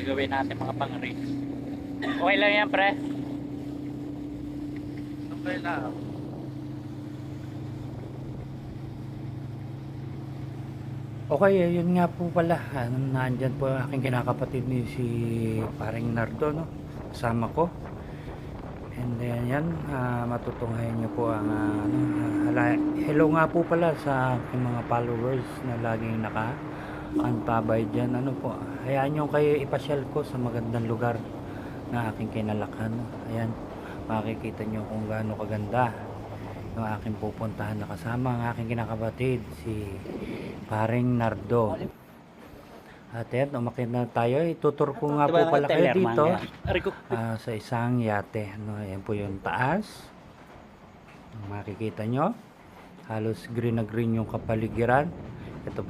gagawin natin mga pang-race. Okay lang yan, pre. Okay lang. Okay, yun nga po pala. Nandyan po ang aking kinakapatid ni si paring Nardo, no? Kasama ko. And then yan, matutunghayan niyo po ang hello nga po pala sa aking mga followers na laging nakaantabay dyan. Ano po, hayaan nyo kayo ipasyal ko sa magandang lugar na aking kinalakhan. Ayan, makikita nyo kung gaano kaganda yung aking pupuntahan na kasama ang aking kinakapatid si paring Nardo. At yan, umakit na tayo. Itutur ko nga po pala kayo dito sa isang yate. Ano, ayan po yung taas. Makikita nyo. Halos green na green yung kapaligiran. Ito po